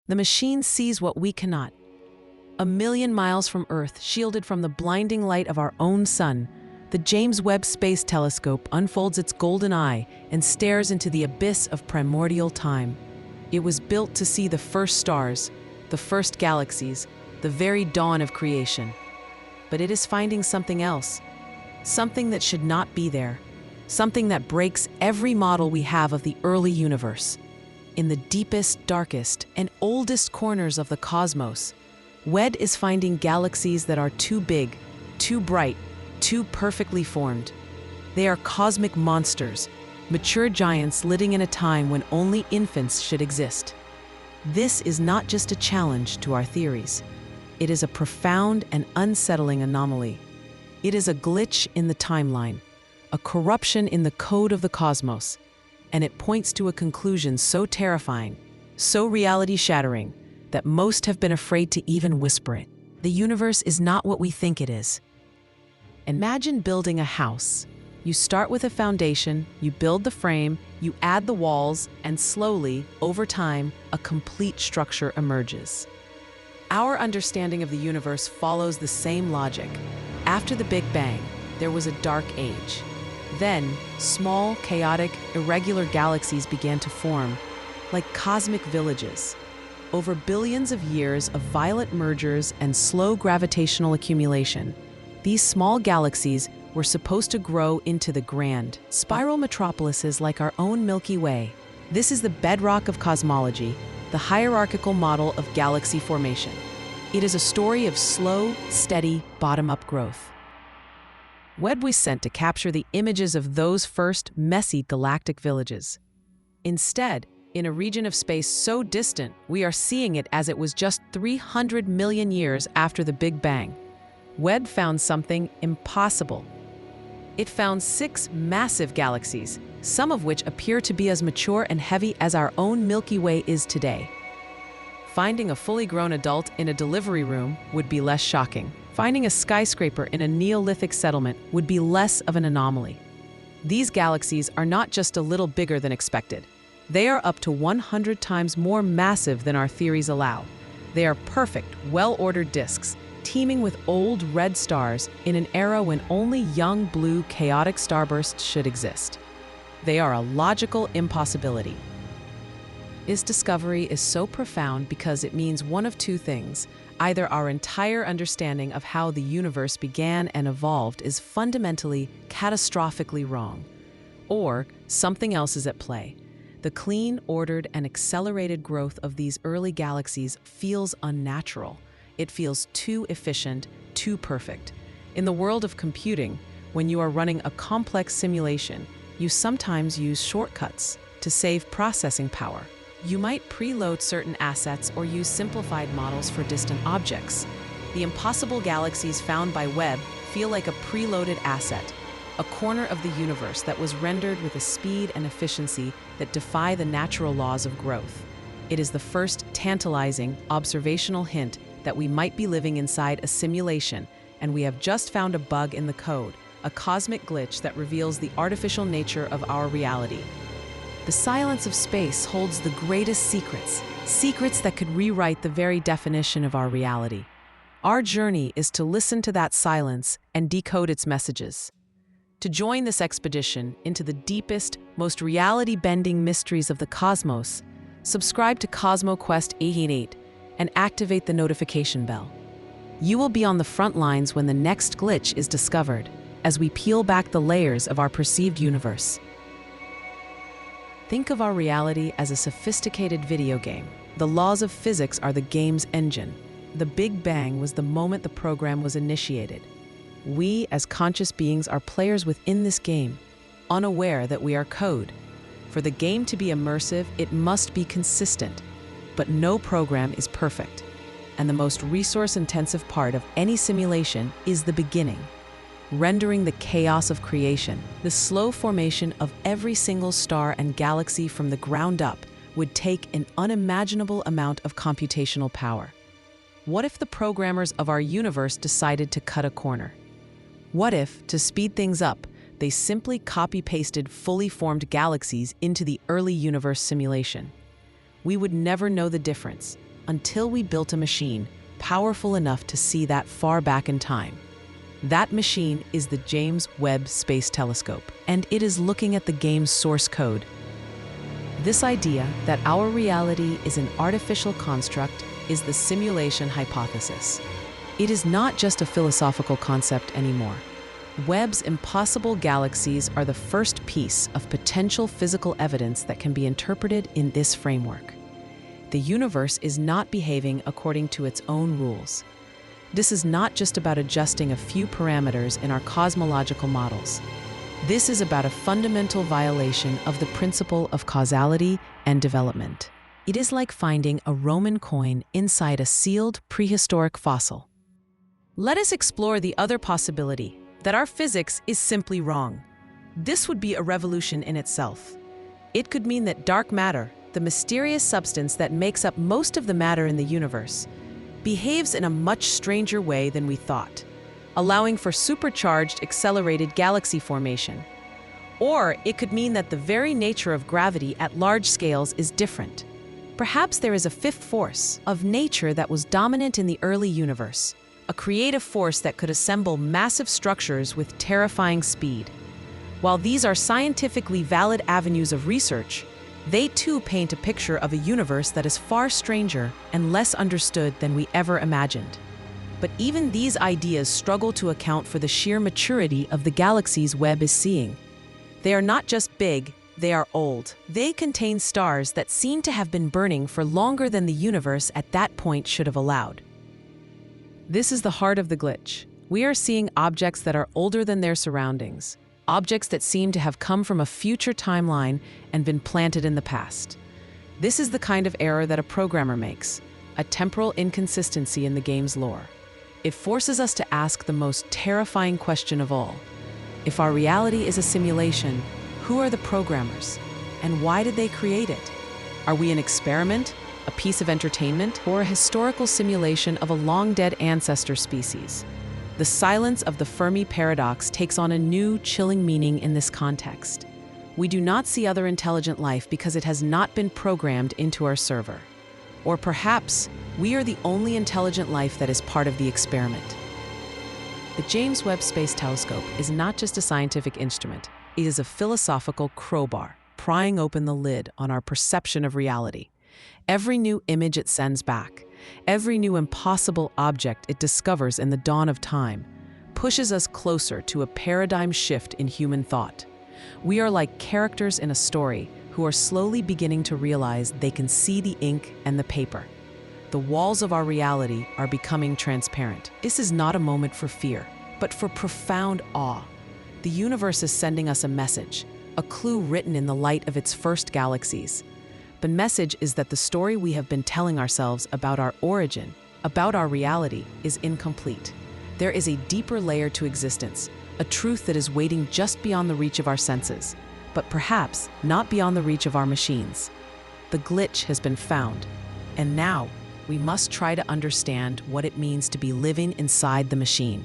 The machine sees what we cannot. A million miles from Earth, shielded from the blinding light of our own sun, the James Webb Space Telescope unfolds its golden eye and stares into the abyss of primordial time. It was built to see the first stars, the first galaxies, the very dawn of creation. But it is finding something else, something that should not be there, something that breaks every model we have of the early universe. In the deepest, darkest, and oldest corners of the cosmos, Webb is finding galaxies that are too big, too bright, too perfectly formed. They are cosmic monsters, mature giants living in a time when only infants should exist. This is not just a challenge to our theories. It is a profound and unsettling anomaly. It is a glitch in the timeline, a corruption in the code of the cosmos, and it points to a conclusion so terrifying, so reality-shattering, that most have been afraid to even whisper it. The universe is not what we think it is. Imagine building a house. You start with a foundation, you build the frame, you add the walls, and slowly, over time, a complete structure emerges. Our understanding of the universe follows the same logic. After the Big Bang, there was a dark age. Then, small, chaotic, irregular galaxies began to form, like cosmic villages. Over billions of years of violent mergers and slow gravitational accumulation, these small galaxies were supposed to grow into the grand, spiral metropolises like our own Milky Way. This is the bedrock of cosmology, the hierarchical model of galaxy formation. It is a story of slow, steady, bottom-up growth. Webb was sent to capture the images of those first, messy galactic villages. Instead, in a region of space so distant, we are seeing it as it was just 300 million years after the Big Bang. Webb found something impossible. It found 6 massive galaxies, some of which appear to be as mature and heavy as our own Milky Way is today. Finding a fully grown adult in a delivery room would be less shocking. Finding a skyscraper in a Neolithic settlement would be less of an anomaly. These galaxies are not just a little bigger than expected. They are up to 100 times more massive than our theories allow. They are perfect, well-ordered disks, teeming with old red stars in an era when only young blue chaotic starbursts should exist. They are a logical impossibility. This discovery is so profound because it means one of two things. Either our entire understanding of how the universe began and evolved is fundamentally, catastrophically wrong, or something else is at play. The clean, ordered, and accelerated growth of these early galaxies feels unnatural. It feels too efficient, too perfect. In the world of computing, when you are running a complex simulation, you sometimes use shortcuts to save processing power. You might preload certain assets or use simplified models for distant objects. The impossible galaxies found by Webb feel like a preloaded asset, a corner of the universe that was rendered with a speed and efficiency that defy the natural laws of growth. It is the first tantalizing, observational hint that we might be living inside a simulation, and we have just found a bug in the code, a cosmic glitch that reveals the artificial nature of our reality. The silence of space holds the greatest secrets, secrets that could rewrite the very definition of our reality. Our journey is to listen to that silence and decode its messages. To join this expedition into the deepest, most reality-bending mysteries of the cosmos, subscribe to CosmoQuest 888 and activate the notification bell. You will be on the front lines when the next glitch is discovered, as we peel back the layers of our perceived universe. Think of our reality as a sophisticated video game. The laws of physics are the game's engine. The Big Bang was the moment the program was initiated. We, as conscious beings, are players within this game, unaware that we are code. For the game to be immersive, it must be consistent. But no program is perfect. And the most resource-intensive part of any simulation is the beginning. Rendering the chaos of creation, the slow formation of every single star and galaxy from the ground up would take an unimaginable amount of computational power. What if the programmers of our universe decided to cut a corner? What if, to speed things up, they simply copy-pasted fully formed galaxies into the early universe simulation? We would never know the difference. until we built a machine powerful enough to see that far back in time. That machine is the James Webb Space Telescope, and it is looking at the game's source code. This idea that our reality is an artificial construct is the simulation hypothesis. It is not just a philosophical concept anymore. Webb's impossible galaxies are the first piece of potential physical evidence that can be interpreted in this framework. The universe is not behaving according to its own rules. This is not just about adjusting a few parameters in our cosmological models. This is about a fundamental violation of the principle of causality and development. It is like finding a Roman coin inside a sealed prehistoric fossil. Let us explore the other possibility, that our physics is simply wrong. This would be a revolution in itself. It could mean that dark matter, the mysterious substance that makes up most of the matter in the universe, behaves in a much stranger way than we thought, allowing for supercharged, accelerated galaxy formation. Or it could mean that the very nature of gravity at large scales is different. Perhaps there is a fifth force of nature that was dominant in the early universe, a creative force that could assemble massive structures with terrifying speed. While these are scientifically valid avenues of research, they too paint a picture of a universe that is far stranger and less understood than we ever imagined. But even these ideas struggle to account for the sheer maturity of the galaxies Webb is seeing. They are not just big, they are old. They contain stars that seem to have been burning for longer than the universe at that point should have allowed. This is the heart of the glitch. We are seeing objects that are older than their surroundings, objects that seem to have come from a future timeline and been planted in the past. This is the kind of error that a programmer makes, a temporal inconsistency in the game's lore. It forces us to ask the most terrifying question of all. If our reality is a simulation, who are the programmers? And why did they create it? Are we an experiment, a piece of entertainment, or a historical simulation of a long-dead ancestor species? The silence of the Fermi paradox takes on a new, chilling meaning in this context. We do not see other intelligent life because it has not been programmed into our server. Or perhaps we are the only intelligent life that is part of the experiment. The James Webb Space Telescope is not just a scientific instrument. It is a philosophical crowbar, prying open the lid on our perception of reality. Every new image it sends back, every new impossible object it discovers in the dawn of time, pushes us closer to a paradigm shift in human thought. We are like characters in a story who are slowly beginning to realize they can see the ink and the paper. The walls of our reality are becoming transparent. This is not a moment for fear, but for profound awe. The universe is sending us a message, a clue written in the light of its first galaxies. The message is that the story we have been telling ourselves about our origin, about our reality, is incomplete. There is a deeper layer to existence, a truth that is waiting just beyond the reach of our senses, but perhaps not beyond the reach of our machines. The glitch has been found, and now we must try to understand what it means to be living inside the machine.